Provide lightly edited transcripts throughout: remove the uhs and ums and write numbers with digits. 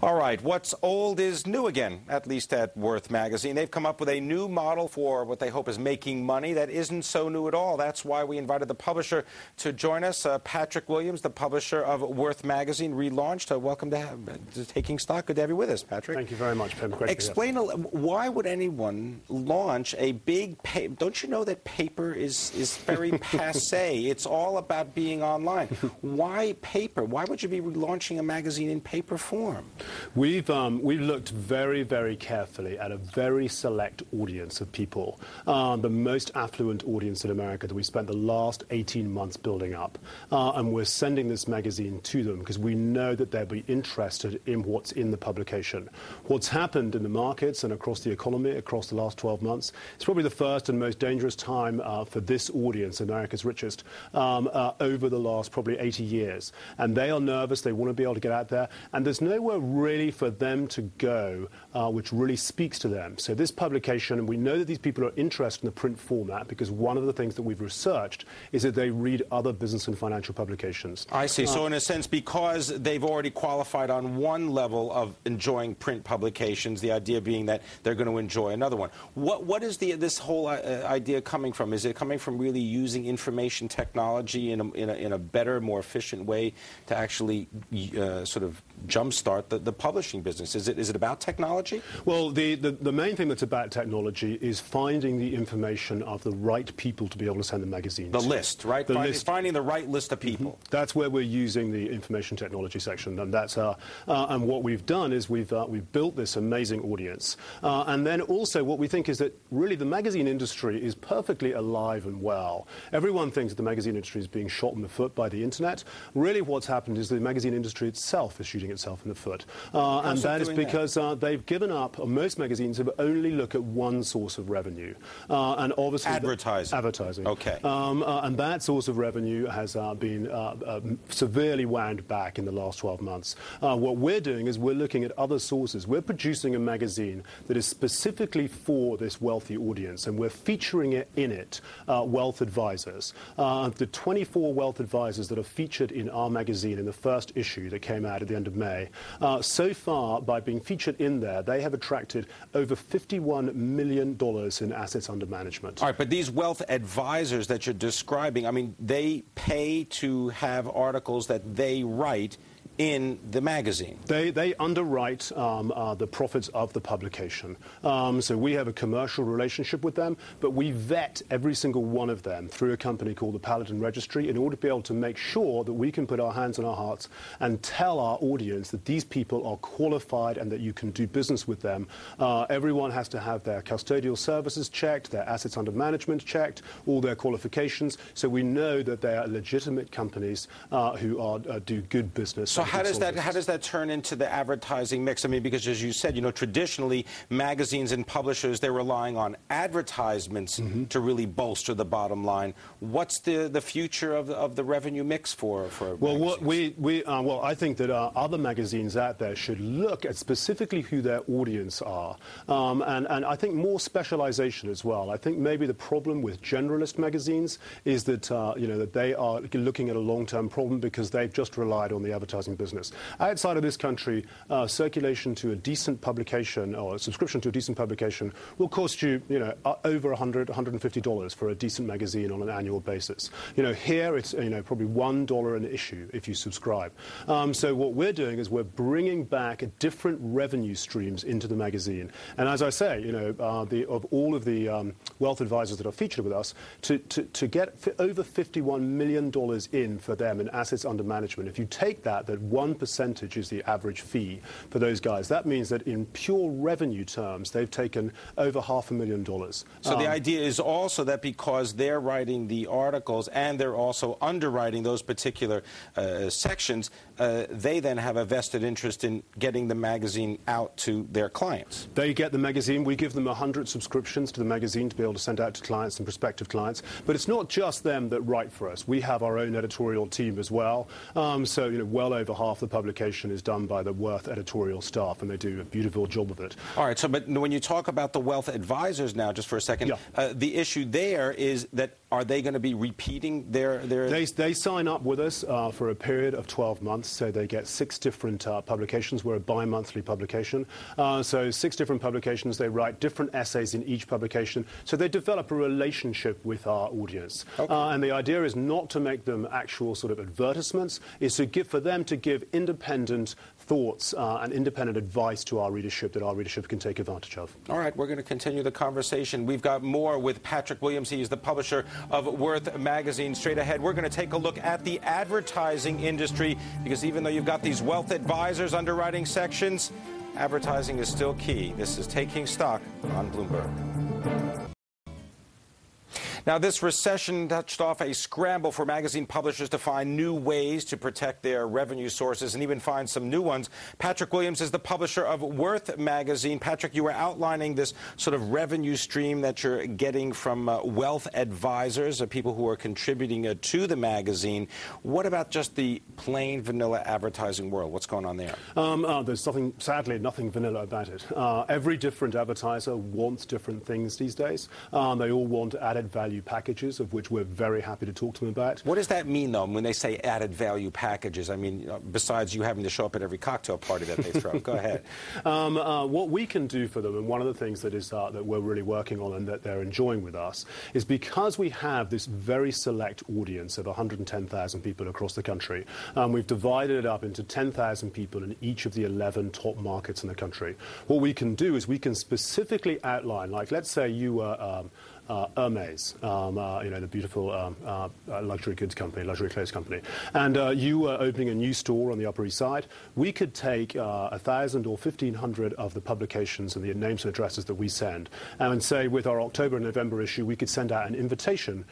All right, what's old is new again, at least at Worth magazine. They've come up with a new model for what they hope is making money that isn't so new at all. That's why we invited the publisher to join us, Patrick Williams, the publisher of Worth magazine, relaunched. Welcome to Taking Stock. Good to have you with us, Patrick. Thank you very much, Pim. Great Explain, why would anyone launch a big paper? Don't you know that paper is very passé? It's all about being online. Why paper? Why would you be launching a magazine in paper form? We've looked very, very carefully at a very select audience of people, the most affluent audience in America that we spent the last 18 months building up. And we're sending this magazine to them because we know that they'll be interested in what's in the publication. What's happened in the markets and across the economy across the last 12 months, it's probably the first and most dangerous time for this audience, America's richest, over the last probably 80 years. And they are nervous. They want to be able to get out there. And there's nowhere really for them to go which really speaks to them. So this publication, and we know that these people are interested in the print format because one of the things that we've researched is that they read other business and financial publications. I see. So in a sense, because they've already qualified on one level of enjoying print publications, the idea being that they're going to enjoy another one. What is this whole idea coming from? Is it coming from really using information technology in a better, more efficient way to actually sort of jumpstart the publishing business? Is it about technology? Well, the main thing that's about technology is finding the information of the right people to be able to send the magazine to. The list, right? Finding the right list of people. Mm-hmm. That's where we're using the information technology section, and that's and what we've done is we've built this amazing audience, and then also what we think is that really the magazine industry is perfectly alive and well. Everyone thinks that the magazine industry is being shot in the foot by the internet. Really, what's happened is the magazine industry itself is shooting itself in the foot, and that is because they've given up. Most magazines have only look at one source of revenue, and obviously advertising. Okay. And that source of revenue has been severely wound back in the last 12 months. What we're doing is we're looking at other sources. We're producing a magazine that is specifically for this wealthy audience, and we're featuring in it wealth advisors. The 24 wealth advisors that are featured in our magazine in the first issue that came out at the end of May, so far, by being featured in there, they have attracted over $51 million in assets under management. All right, but these wealth advisors that you're describing, I mean, they pay to have articles that they write in the magazine. They underwrite the profits of the publication. So we have a commercial relationship with them, but we vet every single one of them through a company called the Paladin Registry in order to be able to make sure that we can put our hands on our hearts and tell our audience that these people are qualified and that you can do business with them. Everyone has to have their custodial services checked, their assets under management checked, all their qualifications, so we know that they are legitimate companies who do good business. So how does that turn into the advertising mix? I mean, because as you said, you know, traditionally magazines and publishers, they're relying on advertisements to really bolster the bottom line. What's the future of the revenue mix for well, magazines? Well, I think that other magazines out there should look at specifically who their audience are, and I think more specialization as well. I think maybe the problem with generalist magazines is that you know, that they are looking at a long-term problem because they've just relied on the advertising business. Outside of this country, circulation to a decent publication or a subscription to a decent publication will cost you, you know, over $100, $150 for a decent magazine on an annual basis. You know, here it's, you know, probably $1 an issue if you subscribe. So what we're doing is we're bringing back different revenue streams into the magazine. And as I say, you know, of all of the wealth advisors that are featured with us, to get over $51 million in for them in assets under management, if you take that 1% is the average fee for those guys. That means that in pure revenue terms, they've taken over $500,000. So the idea is also that because they're writing the articles and they're also underwriting those particular sections, they then have a vested interest in getting the magazine out to their clients. They get the magazine. We give them 100 subscriptions to the magazine to be able to send out to clients and prospective clients. But it's not just them that write for us. We have our own editorial team as well. So, you know, well over half the publication is done by the Worth editorial staff, and they do a beautiful job of it. All right, so but when you talk about the wealth advisors now, just for a second, the issue there is that are they going to be repeating their... They sign up with us for a period of 12 months, so they get 6 different publications. We're a bi-monthly publication. So 6 different publications. They write different essays in each publication. So they develop a relationship with our audience. Okay. And the idea is not to make them actual sort of advertisements, is for them to give independent thoughts and independent advice to our readership that our readership can take advantage of. All right, we're going to continue the conversation. We've got more with Patrick Williams. He is the publisher of Worth magazine. Straight ahead, we're going to take a look at the advertising industry, because even though you've got these wealth advisors underwriting sections, advertising is still key. This is Taking Stock on Bloomberg. Now, this recession touched off a scramble for magazine publishers to find new ways to protect their revenue sources and even find some new ones. Patrick Williams is the publisher of Worth magazine. Patrick, you were outlining this sort of revenue stream that you're getting from wealth advisors, people who are contributing to the magazine. What about just the plain vanilla advertising world? What's going on there? There's sadly nothing vanilla about it. Every different advertiser wants different things these days. They all want added value packages, of which we're very happy to talk to them about. What does that mean, though, when they say added value packages? I mean, besides you having to show up at every cocktail party that they throw. Go ahead. What we can do for them, and one of the things that is that we're really working on and that they're enjoying with us, is because we have this very select audience of 110,000 people across the country, we've divided it up into 10,000 people in each of the 11 top markets in the country. What we can do is we can specifically outline, like let's say you were Hermes, the beautiful luxury goods company, luxury clothes company, and you were opening a new store on the Upper East Side. We could take 1,000 or 1,500 of the publications and the names and addresses that we send, and say with our October and November issue, we could send out an invitation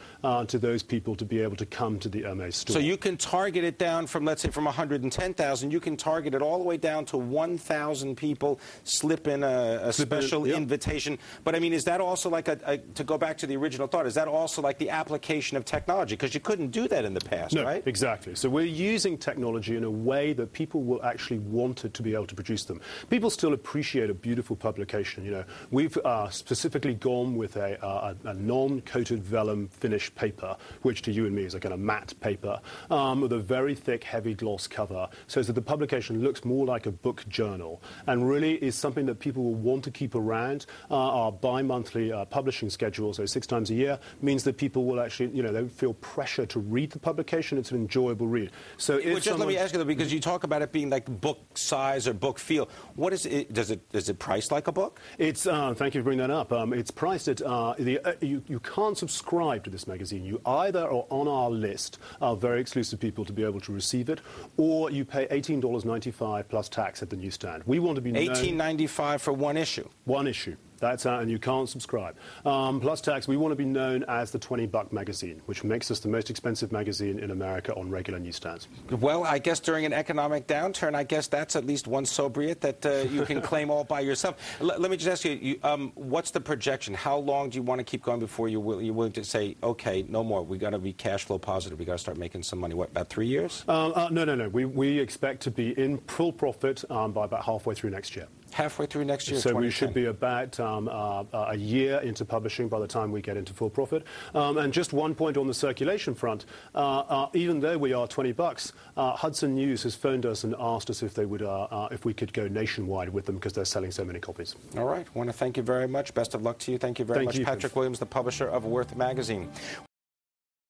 to those people to be able to come to the Hermes store. So you can target it down from, let's say, from 110,000, you can target it all the way down to 1,000 people, slip in a special invitation. But I mean, is that also like to go back to the original thought, is that also like the application of technology? Because you couldn't do that in the past, right? Exactly. So we're using technology in a way that people will actually want it to be able to produce them. People still appreciate a beautiful publication. You know, we've specifically gone with a non-coated vellum finished paper, which to you and me is a kind of matte paper, with a very thick, heavy gloss cover, so that the publication looks more like a book journal and really is something that people will want to keep around. Our bi-monthly publishing schedules, so 6 times a year, means that people will actually, they feel pressure to read the publication. It's an enjoyable read. So just let me ask you, though, because you talk about it being like book size or book feel. What is it? Is it priced like a book? It's thank you for bringing that up. It's priced at you can't subscribe to this magazine. You either are on our list of very exclusive people to be able to receive it, or you pay $18.95 plus tax at the newsstand. We want to be $18.95 for one issue. One issue. That's and you can't subscribe. Plus tax, we want to be known as the $20 magazine, which makes us the most expensive magazine in America on regular newsstands. Well, I guess during an economic downturn, I guess that's at least one sobriet that you can claim all by yourself. Let me just ask you, what's the projection? How long do you want to keep going before you're willing to say, okay, no more, we got to be cash flow positive, we got to start making some money? What, about 3 years? No. We expect to be in full profit by about halfway through next year. Halfway through next year, so we should be about a year into publishing by the time we get into full profit. And just one point on the circulation front, even though we are $20, Hudson News has phoned us and asked us if they would, if we could go nationwide with them because they're selling so many copies. All right. I want to thank you very much. Best of luck to you. Thank you very much, Patrick Williams, the publisher of Worth magazine.